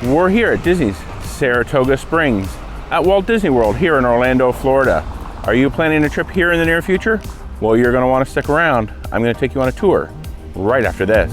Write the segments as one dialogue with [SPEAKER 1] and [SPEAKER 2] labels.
[SPEAKER 1] We're here at Disney's Saratoga Springs at Walt Disney World here in Orlando, Florida. Are you planning a trip here in the near future? Well, you're going to want to stick around. I'm going to take you on a tour right after this.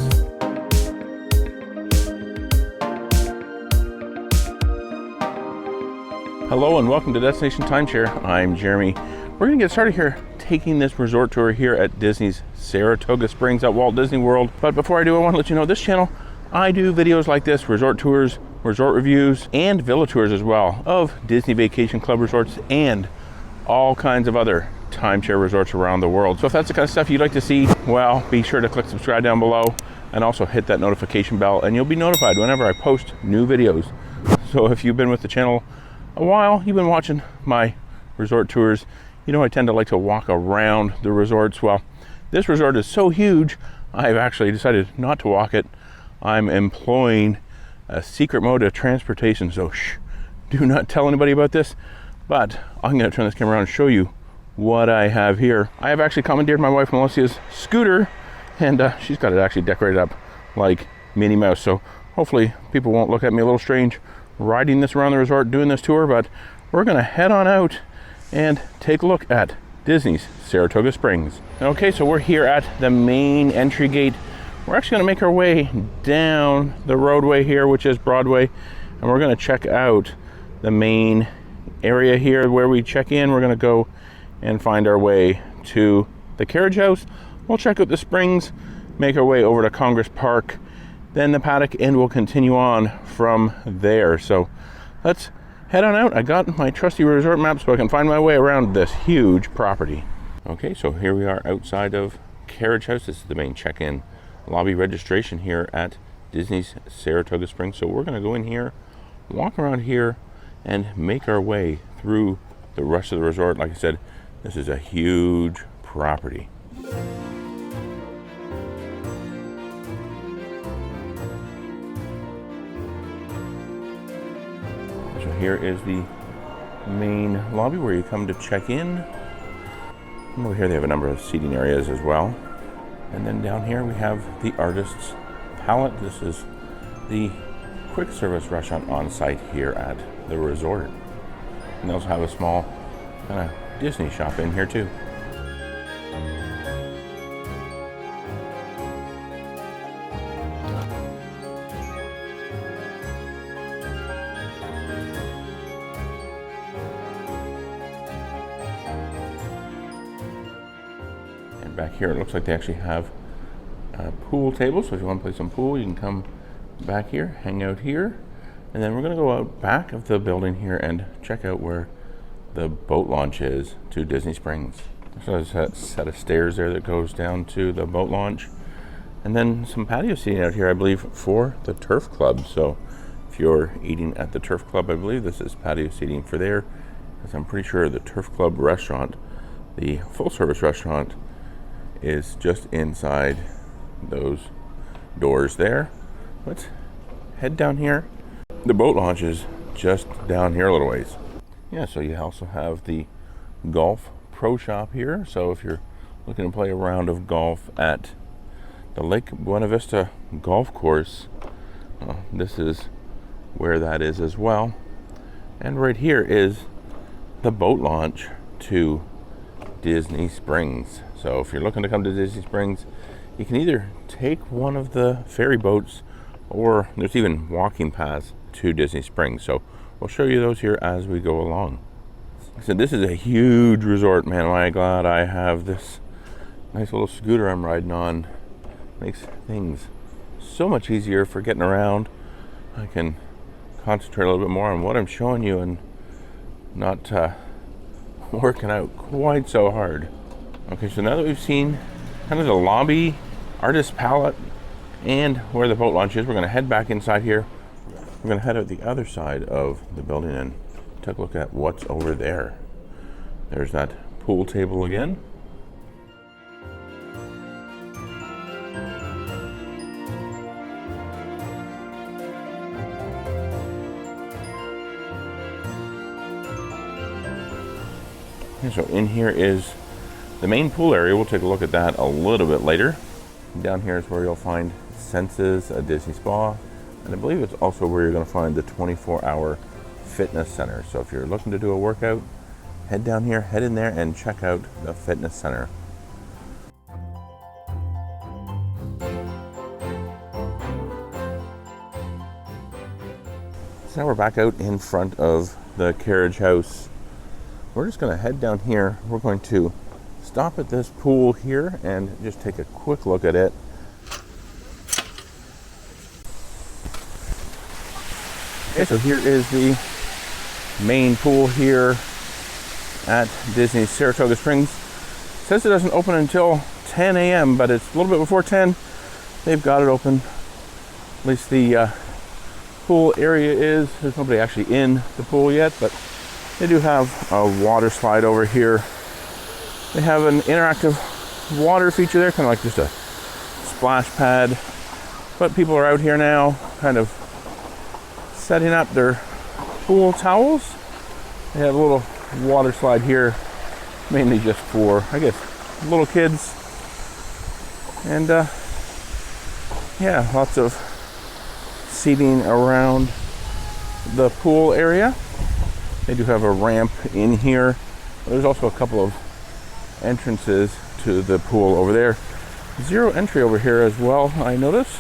[SPEAKER 1] Hello and welcome to Destination Timeshare. I'm Jeremy. We're going to get started here taking this resort tour here at Disney's Saratoga Springs at Walt Disney World. But before I do, I want to let you know this channel, I do videos like this, resort tours, resort reviews, and villa tours as well of Disney Vacation Club resorts and all kinds of other timeshare resorts around the world. So if that's the kind of stuff you'd like to see, well, be sure to click subscribe down below and also hit that notification bell and you'll be notified whenever I post new videos. So if you've been with the channel a while, you've been watching my resort tours, you know I tend to like to walk around the resorts. Well, this resort is so huge, I've actually decided not to walk it. I'm employing a secret mode of transportation, so shh, do not tell anybody about this. But I'm going to turn this camera around and show you what I have here. I have actually commandeered my wife Melicia's scooter, and she's got it actually decorated up like Minnie Mouse. So hopefully people won't look at me a little strange riding this around the resort, doing this tour. But we're going to head on out and take a look at Disney's Saratoga Springs. Okay, so we're here at the main entry gate. We're actually going to make our way down the roadway here, which is Broadway, and we're going to check out the main area here where we check in. We're going to go and find our way to the carriage house. We'll check out the springs, make our way over to Congress Park, then the Paddock, and we'll continue on from there. So let's head on out. I got my trusty resort map so I can find my way around this huge property. Okay, so here we are outside of carriage house. This is the main check-in lobby registration here at Disney's Saratoga Springs. So we're going to go in here, walk around here, and make our way through the rest of the resort. Like I said, this is a huge property. So here is the main lobby where you come to check in. And over here they have a number of seating areas as well. And then down here we have the Artist's Palette. This is the quick service restaurant on site here at the resort. And they also have a small kind of Disney shop in here too. And back here it looks like they actually have a pool table, so if you want to play some pool you can come back here, hang out here, and then we're going to go out back of the building here and check out where the boat launch is to Disney Springs. So there's a set of stairs there that goes down to the boat launch, and then some patio seating out here, I believe, for the Turf Club. So if you're eating at the Turf Club, I believe this is patio seating for there, because I'm pretty sure the Turf Club restaurant, the full service restaurant, is just inside those doors there. Let's head down here. The boat launch is just down here a little ways. Yeah, so you also have the Golf Pro Shop here. So if you're looking to play a round of golf at the Lake Buena Vista Golf Course, this is where that is as well. And right here is the boat launch to Disney Springs. So if you're looking to come to Disney Springs, you can either take one of the ferry boats, or there's even walking paths to Disney Springs. So we'll show you those here as we go along. So this is a huge resort, man. Am I glad I have this nice little scooter I'm riding on. Makes things so much easier for getting around. I can concentrate a little bit more on what I'm showing you and not working out quite so hard. Okay, so now that we've seen kind of the lobby, Artist's Palette, and where the boat launch is, we're going to head back inside here. We're going to head out the other side of the building and take a look at what's over there. There's that pool table again. And so in here is the main pool area. We'll take a look at that a little bit later. Down here is where you'll find Senses, a Disney spa, And I believe it's also where you're going to find the 24-hour fitness center. So if you're looking to do a workout, head down here, head in there, and check out the fitness center. So now we're back out in front of the carriage house. We're just going to head down here. We're going to stop at this pool here and just take a quick look at it. Okay, so here is the main pool here at Disney Saratoga Springs. It says it doesn't open until 10 a.m., but it's a little bit before 10. They've got it open. At least the pool area is. There's nobody actually in the pool yet, but they do have a water slide over here. They have an interactive water feature there, kind of like just a splash pad. But people are out here now, kind of setting up their pool towels. They have a little water slide here, mainly just for, I guess, little kids. And yeah, lots of seating around the pool area. They do have a ramp in here. There's also a couple of entrances to the pool over there. Zero entry over here as well, I notice.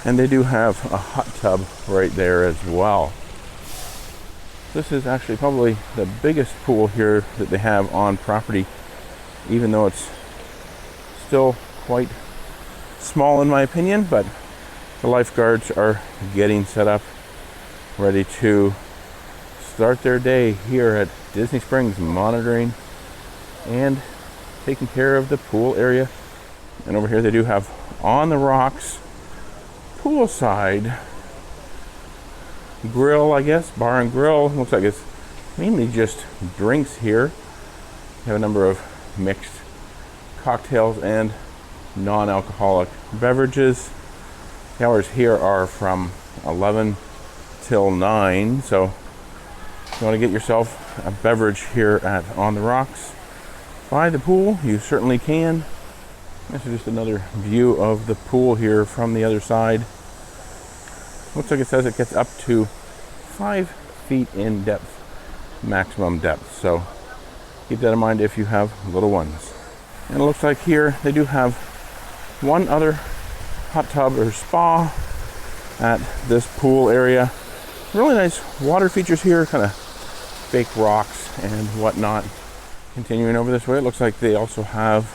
[SPEAKER 1] And they do have a hot tub right there as well. This is actually probably the biggest pool here that they have on property, even though it's still quite small in my opinion, but the lifeguards are getting set up, ready to start their day here at Disney Springs, monitoring and taking care of the pool area. And over here they do have on the rocks poolside grill, I guess, bar and grill. Looks like it's mainly just drinks here. They have a number of mixed cocktails and non-alcoholic beverages. The hours here are from 11 till 9, so if you want to get yourself a beverage here at On the Rocks by the pool, you certainly can. This is just another view of the pool here from the other side. Looks like it says it gets up to 5 feet in depth, maximum depth. So keep that in mind if you have little ones. And it looks like here they do have one other hot tub or spa at this pool area. Really nice water features here, kind of fake rocks and whatnot. Continuing over this way, it looks like they also have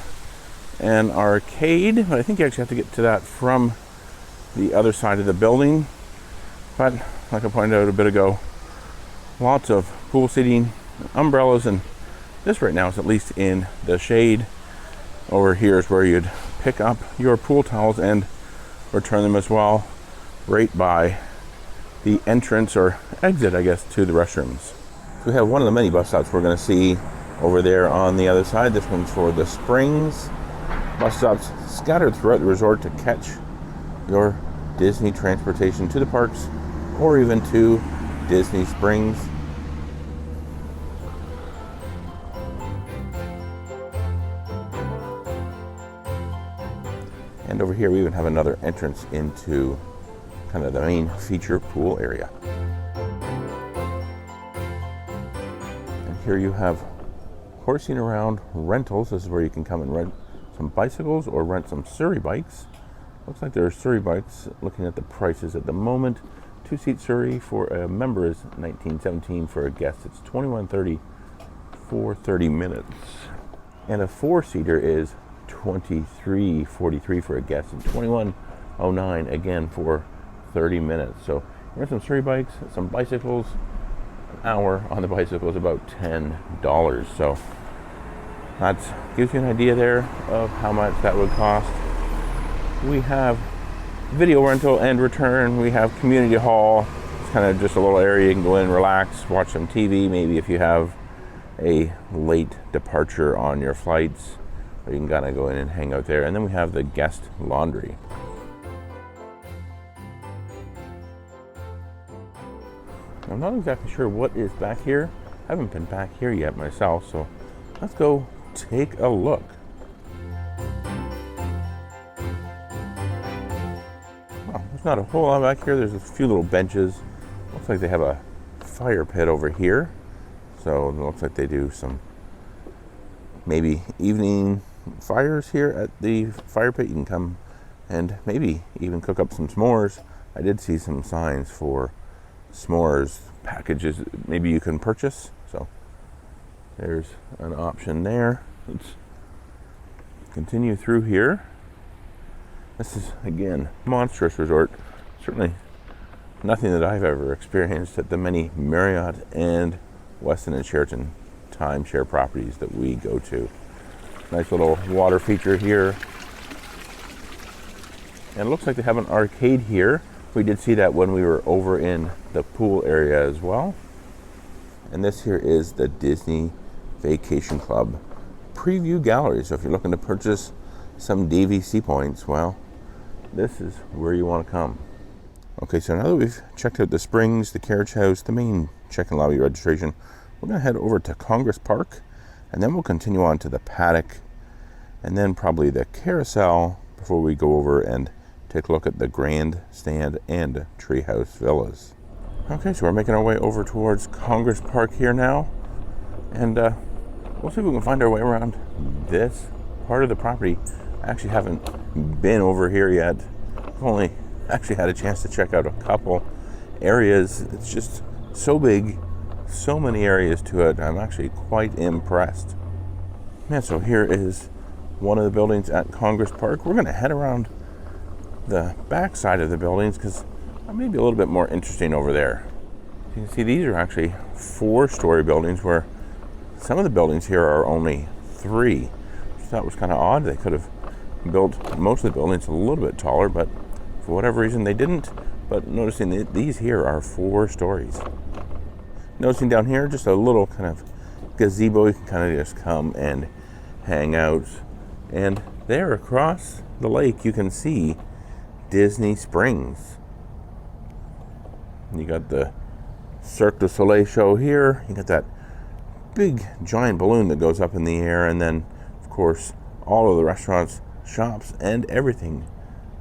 [SPEAKER 1] an arcade, but I think you actually have to get to that from the other side of the building. But like I pointed out a bit ago, lots of pool seating, umbrellas, and this right now is at least in the shade. Over here is where you'd pick up your pool towels and return them as well, right by the entrance or exit, I guess, to the restrooms. So we have one of the many bus stops we're going to see over there on the other side. This one's for the Springs. Bus stops scattered throughout the resort to catch your Disney transportation to the parks or even to Disney Springs. And over here we even have another entrance into kind of the main feature pool area. And here you have horsing around rentals. This is where you can come and rent some bicycles or rent some Surrey bikes. Looks like there are Surrey bikes. Looking at the prices at the moment, 2-seat Surrey for a member is $19.17. For a guest it's $21.30 for 30 minutes. And a 4-seater is $23.43 for a guest and $21.09 again for 30 minutes. So here's some Surrey bikes, some bicycles. An hour on the bicycle is about $10. So that gives you an idea there of how much that would cost. We have video rental and return. We have community hall. It's kind of just a little area you can go in, relax, watch some TV, maybe if you have a late departure on your flights. Or you can kind of go in and hang out there. And then we have the guest laundry. I'm not exactly sure what is back here. I haven't been back here yet myself, so let's go take a look. There's not a whole lot back here. There's a few little benches. Looks like they have a fire pit over here. So it looks like they do some maybe evening fires here at the fire pit. You can come and maybe even cook up some s'mores. I did see some signs for s'mores packages maybe you can purchase. So there's an option there. Let's continue through here. This is, again, monstrous resort. Certainly nothing that I've ever experienced at the many Marriott and Westin and Sheraton timeshare properties that we go to. Nice little water feature here. And it looks like they have an arcade here. We did see that when we were over in the pool area as well. And this here is the Disney Vacation Club Preview Gallery. So if you're looking to purchase some DVC points, well, this is where you want to come. Okay, so now that we've checked out the Springs, the carriage house, the main check-in lobby registration, we're going to head over to Congress Park, and then we'll continue on to the Paddock, and then probably the Carousel before we go over and take a look at the Grandstand and Treehouse Villas. Okay, so we're making our way over towards Congress Park here now, and we'll see if we can find our way around this part of the property. I actually haven't been over here yet. I've only actually had a chance to check out a couple areas. It's just so big, so many areas to it. I'm actually quite impressed. Man, so here is one of the buildings at Congress Park. We're going to head around the back side of the buildings because it may be a little bit more interesting over there. You can see these are actually 4-story buildings where some of the buildings here are only 3. I thought it was kind of odd. They could have built most of the buildings a little bit taller, but for whatever reason they didn't. But noticing that these here are 4 stories. Noticing down here just a little kind of gazebo. You can kind of just come and hang out. And there across the lake you can see Disney Springs. You got the Cirque du Soleil show here. You got that big giant balloon that goes up in the air, and then of course all of the restaurants, shops, and everything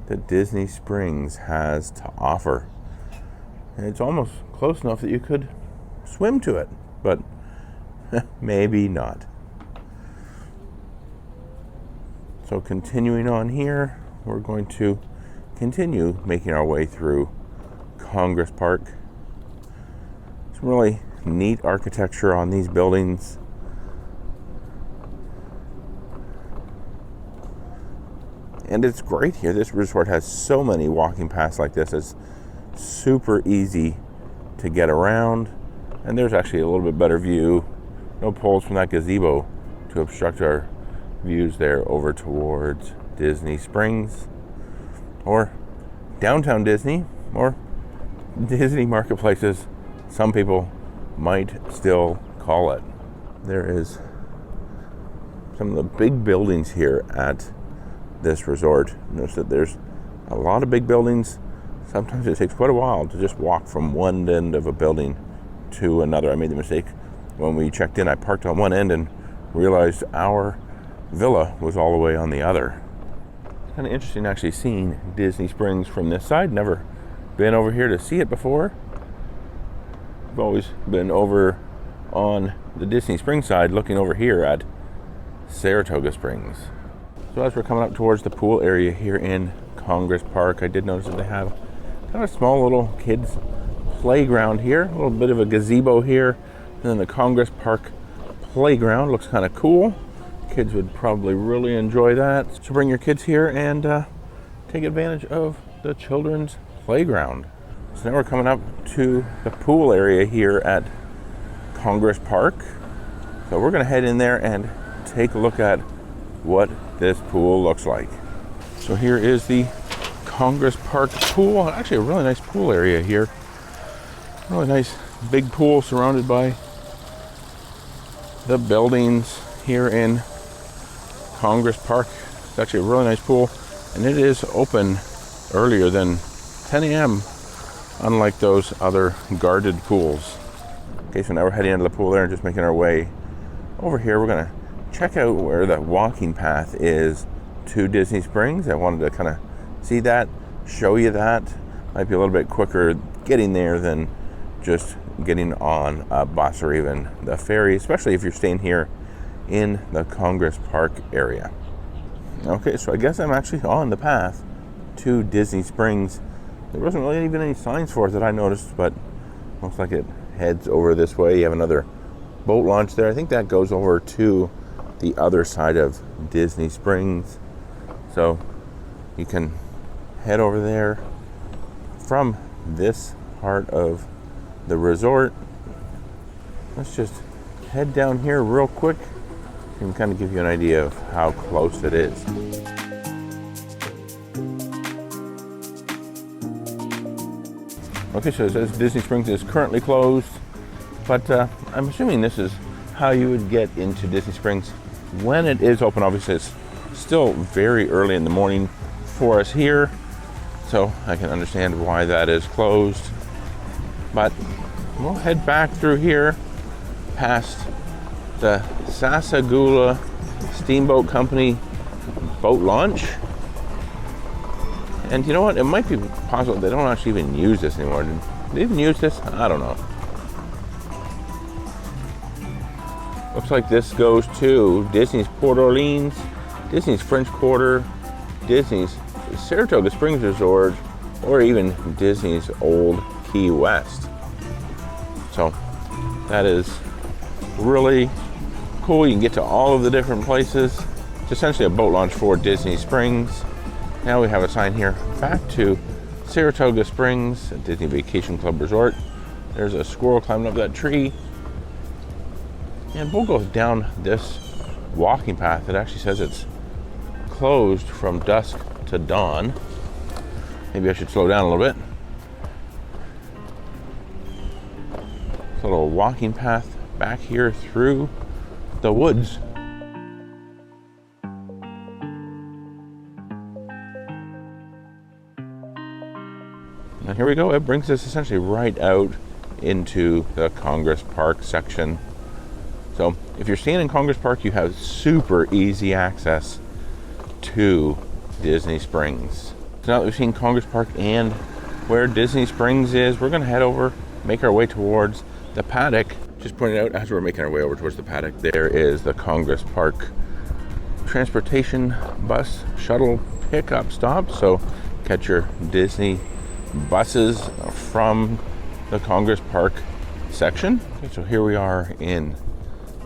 [SPEAKER 1] that Disney Springs has to offer. And it's almost close enough that you could swim to it, but maybe not. So continuing on here, we're going to continue making our way through Congress Park. Some really neat architecture on these buildings. And it's great here. This resort has so many walking paths like this. It's super easy to get around. And there's actually a little bit better view. No poles from that gazebo to obstruct our views there over towards Disney Springs, or downtown Disney, or Disney marketplaces, some people might still call it. There is some of the big buildings here at this resort. Notice that there's a lot of big buildings. Sometimes it takes quite a while to just walk from one end of a building to another. I made the mistake when we checked in. I parked on one end and realized our villa was all the way on the other. Kind of interesting actually seeing Disney Springs from this side. Never been over here to see it before. I've always been over on the Disney Springs side looking over here at Saratoga Springs. So as we're coming up towards the pool area here in Congress Park, I did notice that they have kind of a small little kids playground here, a little bit of a gazebo here, and then the Congress Park playground looks kind of cool. Kids would probably really enjoy that. So bring your kids here and take advantage of the children's playground. So now we're coming up to the pool area here at Congress Park. So we're going to head in there and take a look at what this pool looks like. So here is the Congress Park pool. Actually a really nice pool area here. Really nice big pool surrounded by the buildings here in Congress Park. It's actually a really nice pool, and it is open earlier than 10 a.m. unlike those other guarded pools. Okay, so now we're heading into the pool there and just making our way over here. We're gonna check out where the walking path is to Disney Springs. I wanted to kind of see that, show you that. might be a little bit quicker getting there than just getting on a bus or even the ferry, especially if you're staying here in the Congress Park area. Okay, so I guess I'm actually on the path to Disney Springs. There wasn't really even any signs for it that I noticed, but looks like it heads over this way. You have another boat launch there. I think that goes over to the other side of Disney Springs. So you can head over there from this part of the resort. Let's just head down here real quick and kind of give you an idea of how close it is. Okay, so it says Disney Springs is currently closed, but I'm assuming this is how you would get into Disney Springs when it is open. Obviously, it's still very early in the morning for us here, so I can understand why that is closed. But we'll head back through here past the Saratoga Steamboat Company boat launch. And you know what? It might be possible they don't actually even use this anymore. Did they even use this? I don't know. Looks like this goes to Disney's Port Orleans, Disney's French Quarter, Disney's Saratoga Springs Resort, or even Disney's Old Key West. So that is really cool. You can get to all of the different places. It's essentially a boat launch for Disney Springs. Now we have a sign here back to Saratoga Springs, Disney Vacation Club Resort. There's a squirrel climbing up that tree. And we'll go down this walking path. It actually says it's closed from dusk to dawn. Maybe I should slow down a little bit. It's a little walking path back here through the woods. And here we go. It brings us essentially right out into the Congress Park section. So if you're staying in Congress Park, you have super easy access to Disney Springs. So now that we've seen Congress Park and where Disney Springs is, we're going to head over, make our way towards the Paddock. Just pointed out, as we're making our way over towards the Paddock, there is the Congress Park transportation bus shuttle pickup stop. So catch your Disney buses from the Congress Park section. Okay, so here we are in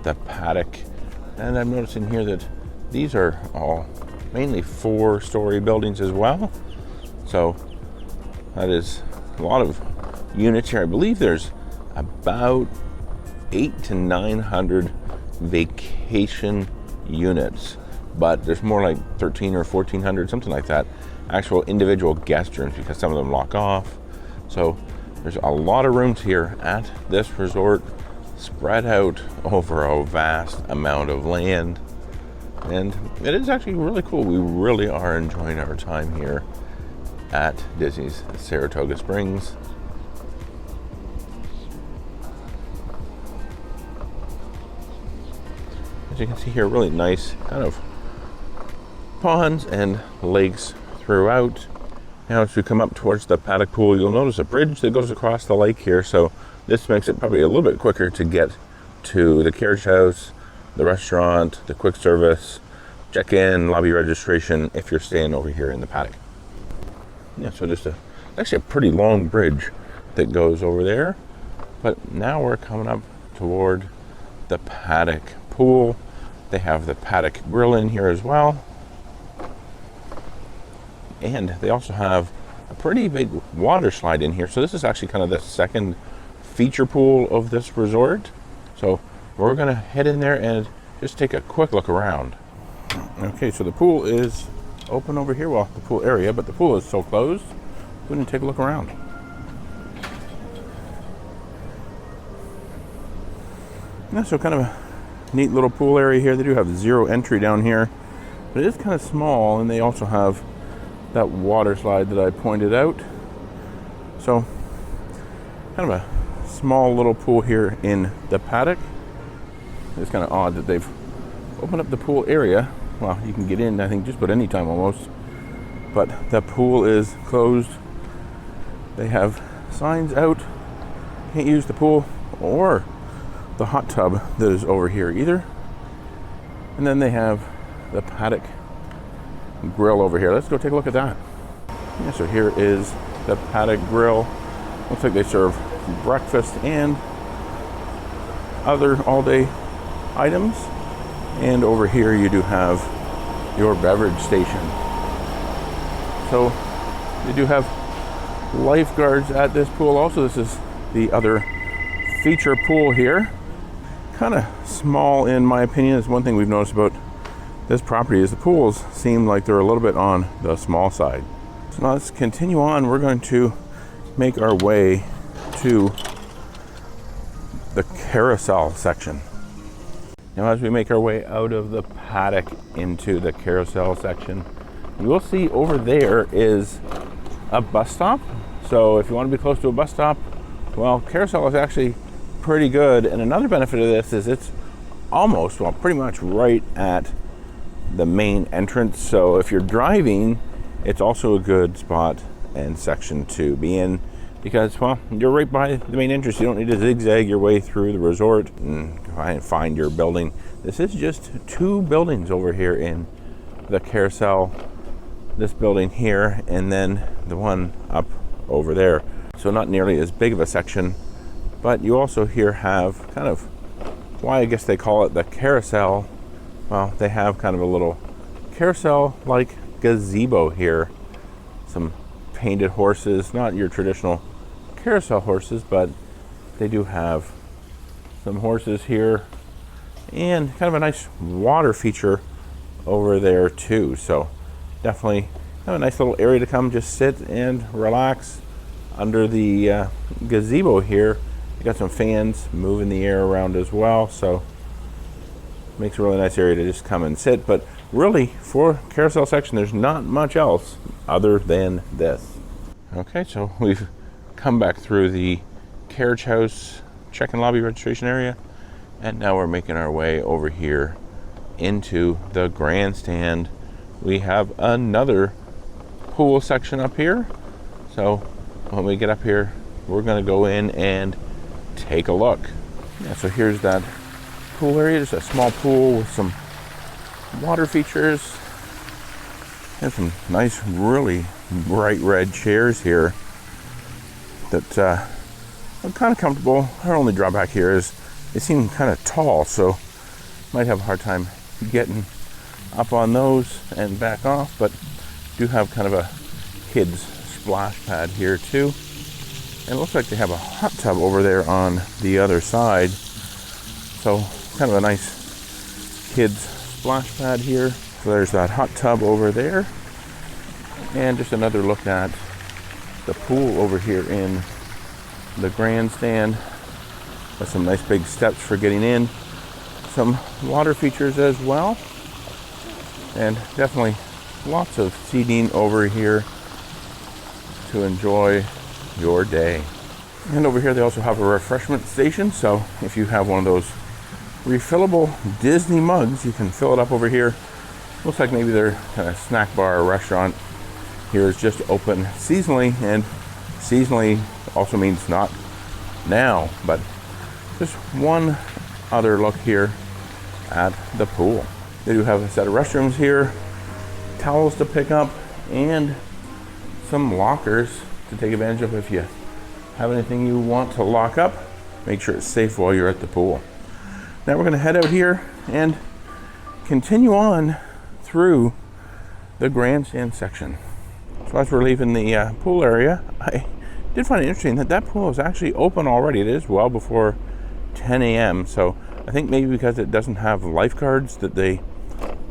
[SPEAKER 1] the Paddock, and I'm noticing here that these are all mainly 4-story buildings as well. So that is a lot of units here. I believe there's about 800 to 900 vacation units, but there's more like 13 or 1400, something like that, actual individual guest rooms, because some of them lock off. So there's a lot of rooms here at this resort, spread out over a vast amount of land, and it is actually really cool. We really are enjoying our time here at Disney's Saratoga Springs. As you can see here, really nice kind of ponds and lakes throughout. Now as we come up towards the Paddock pool, you'll notice a bridge that goes across the lake here, so this makes it probably a little bit quicker to get to the carriage house, the restaurant, the quick service, check-in, lobby registration if you're staying over here in the Paddock. Yeah, so just actually a pretty long bridge that goes over there. But now we're coming up toward the Paddock pool. They have the Paddock grill in here as well. And they also have a pretty big water slide in here. So this is actually kind of the second feature pool of this resort. So we're gonna head in there and just take a quick look around. Okay, so the pool is open over here, well, the pool area, but the pool is still closed. We're gonna take a look around. Yeah, so kind of a neat little pool area here. They do have 0 entry down here, but it is kind of small, and they also have that water slide that I pointed out. So kind of a small little pool here in the Paddock. It's kind of odd that they've opened up the pool area. Well, you can get in, I think, just about any time almost, but the pool is closed They have signs out, can't use the pool or the hot tub that is over here either. And then they have the Paddock grill over here. Let's go take a look at that. Yeah, so here is the Paddock grill. Looks like they serve breakfast and other all-day items. And over here you do have your beverage station. So they do have lifeguards at this pool also. This is the other feature pool here. Kind of small in my opinion. Is one thing we've noticed about this property is the pools seem like they're a little bit on the small side. So now let's continue on. We're going to make our way to the Carousel section. Now as we make our way out of the Paddock into the Carousel section, you will see over there is a bus stop. So if you want to be close to a bus stop, well, Carousel is actually pretty good. And another benefit of this is it's almost, well, pretty much right at the main entrance. So if you're driving, it's also a good spot and section to be in because, well, you're right by the main entrance. You don't need to zigzag your way through the resort and try and find your building. This is just 2 buildings over here in the Carousel. This building here and then the one up over there. So not nearly as big of a section, but you also here have kind of why I guess they call it the Carousel. Well, they have kind of a little carousel-like gazebo here. Some painted horses, not your traditional carousel horses, but they do have some horses here and kind of a nice water feature over there too. So definitely have a nice little area to come just sit and relax under the gazebo here. You got some fans moving the air around as well, so makes a really nice area to just come and sit. But really for Carousel section there's not much else other than this. Okay, so we've come back through the carriage house check-in lobby registration area, and now we're making our way over here into the grandstand. We have another pool section up here, so when we get up here we're going to go in and take a look. Yeah, so here's that pool area, just a small pool with some water features and some nice really bright red chairs here that are kind of comfortable. Our only drawback here is they seem kind of tall, so might have a hard time getting up on those and back off, but do have kind of a kids splash pad here too. And it looks like they have a hot tub over there on the other side. So kind of a nice kids splash pad here. So there's that hot tub over there. And just another look at the pool over here in the grandstand with some nice big steps for getting in. Some water features as well. And definitely lots of seating over here to enjoy your day. And over here they also have a refreshment station, so if you have one of those refillable Disney mugs, you can fill it up over here. Looks like maybe their kind of snack bar or restaurant here is just open seasonally, and seasonally also means not now, but just one other look here at the pool. They do have a set of restrooms here, towels to pick up, and some lockers to take advantage of if you have anything you want to lock up. Make sure it's safe while you're at the pool. Now we're going to head out here and continue on through the grandstand section. So as we're leaving the pool area, I did find it interesting that that pool is actually open already. It is well before 10 a.m. So I think maybe because it doesn't have lifeguards that they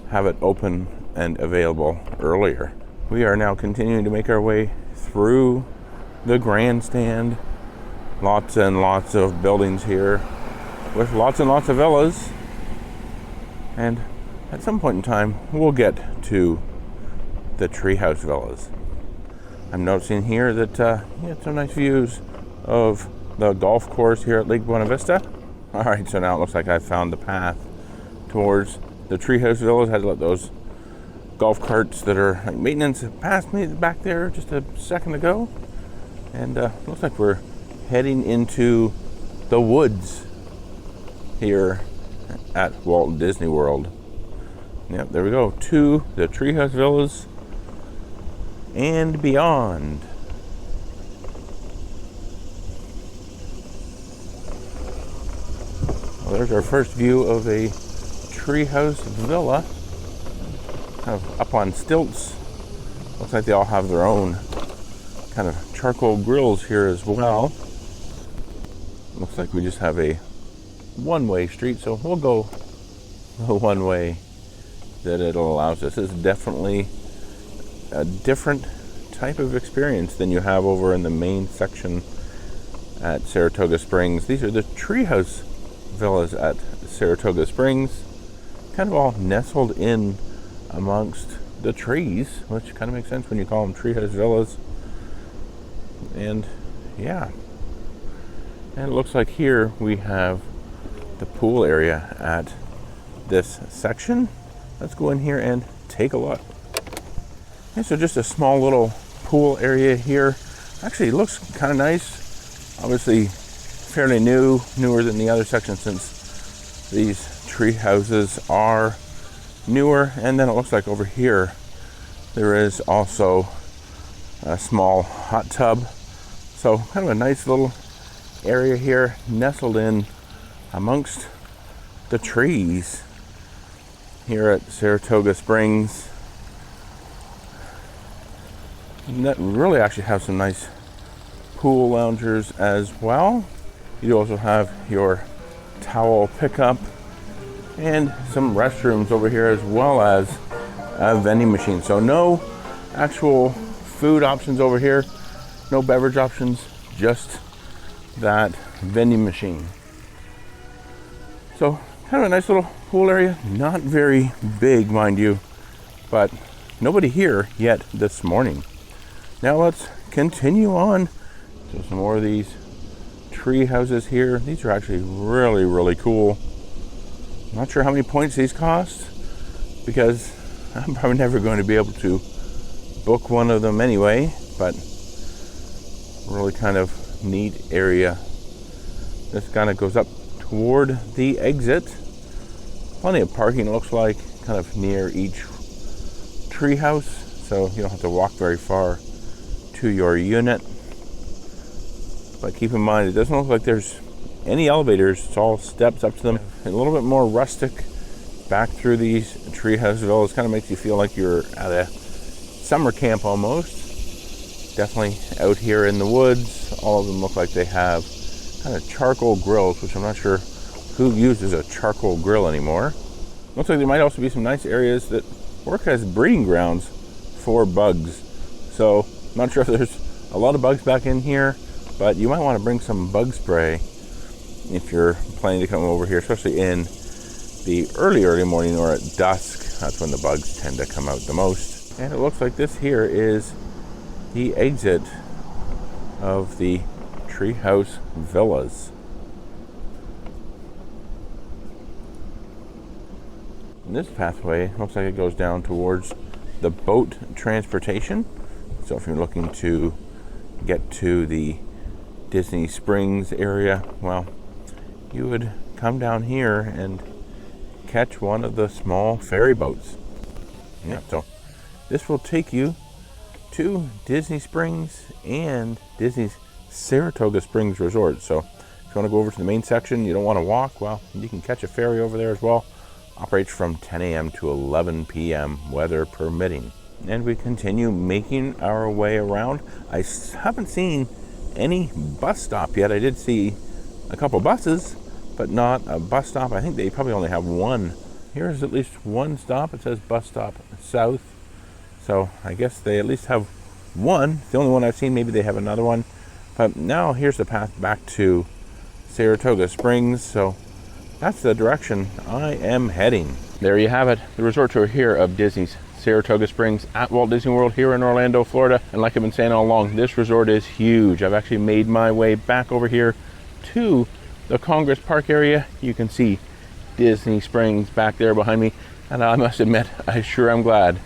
[SPEAKER 1] have it open and available earlier. We are now continuing to make our way through the grandstand. Lots and lots of buildings here with lots and lots of villas. And at some point in time, we'll get to the Treehouse Villas. I'm noticing here that you have some nice views of the golf course here at Lake Buena Vista. All right, so now it looks like I've found the path towards the Treehouse Villas. I had to let those golf carts that are like maintenance pass me back there just a second ago. And looks like we're heading into the woods here at Walt Disney World. Yep, there we go, to the Treehouse Villas and beyond. Well, there's our first view of a treehouse villa, kind of up on stilts. Looks like they all have their own kind of charcoal grills here as well. Looks like we just have a one-way street, so we'll go the one way that it allows us. This is definitely a different type of experience than you have over in the main section at Saratoga Springs. These are the treehouse villas at Saratoga Springs, kind of all nestled in amongst the trees, which kind of makes sense when you call them treehouse villas. And yeah, and it looks like here we have the pool area at this section. Let's go in here and take a look. Okay, so just a small little pool area here. Actually, it looks kind of nice. Obviously fairly newer than the other section, since these tree houses are newer. And then it looks like over here there is also a small hot tub. So kind of a nice little area here, nestled in amongst the trees here at Saratoga Springs. And that really actually have some nice pool loungers as well. You also have your towel pickup and some restrooms over here, as well as a vending machine. So no actual food options over here, no beverage options, just that vending machine. So kind of a nice little pool area, not very big, mind you, but nobody here yet this morning. Now let's continue on. So some more of these tree houses here. These are actually really cool. I'm not sure how many points these cost, because I'm probably never going to be able to book one of them anyway, but really kind of neat area. This kind of goes up toward the exit. Plenty of parking, looks like, kind of near each tree house, so you don't have to walk very far to your unit. But keep in mind, it doesn't look like there's any elevators. It's all steps up to them. A little bit more rustic back through these treehouse villas. Kind of makes you feel like you're at a summer camp almost. Definitely out here in the woods. All of them look like they have kind of charcoal grills, which I'm not sure who uses a charcoal grill anymore. Looks like there might also be some nice areas that work as breeding grounds for bugs. So not sure if there's a lot of bugs back in here, but you might want to bring some bug spray if you're planning to come over here, especially in the early morning or at dusk. That's when the bugs tend to come out the most. And it looks like this here is the exit of the Treehouse Villas. And this pathway looks like it goes down towards the boat transportation. So if you're looking to get to the Disney Springs area, well, you would come down here and catch one of the small ferry boats. Yeah, so this will take you to Disney Springs and Disney's Saratoga Springs Resort. So if you want to go over to the main section, you don't want to walk, well, you can catch a ferry over there as well. Operates from 10 a.m. to 11 p.m. weather permitting. And we continue making our way around. I haven't seen any bus stop yet. I did see a couple buses, but not a bus stop. I think they probably only have one. Here's at least one stop. It says bus stop south. So I guess they at least have one. It's the only one I've seen. Maybe they have another one. But now here's the path back to Saratoga Springs. So that's the direction I am heading. There you have it, the resort tour here of Disney's Saratoga Springs at Walt Disney World here in Orlando, Florida. And like I've been saying all along, this resort is huge. I've actually made my way back over here to the Congress Park area. You can see Disney Springs back there behind me. And I must admit, I sure am glad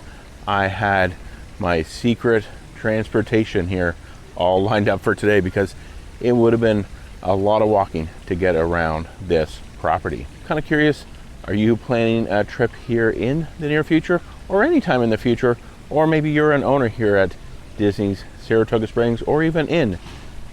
[SPEAKER 1] I had my secret transportation here all lined up for today because it would have been a lot of walking to get around this property. Kind of curious, are you planning a trip here in the near future or anytime in the future? Or maybe you're an owner here at Disney's Saratoga Springs or even in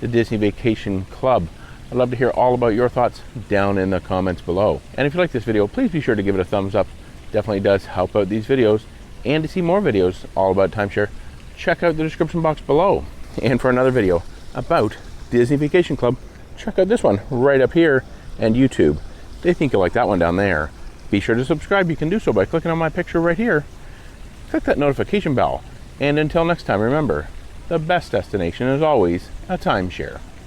[SPEAKER 1] the Disney Vacation Club. I'd love to hear all about your thoughts down in the comments below. And if you like this video, please be sure to give it a thumbs up. Definitely does help out these videos. And to see more videos all about timeshare, check out the description box below. And for another video about Disney Vacation Club, check out this one right up here and YouTube. They think you'll like that one down there. Be sure to subscribe. You can do so by clicking on my picture right here. Click that notification bell. And until next time, remember, the best destination is always a timeshare.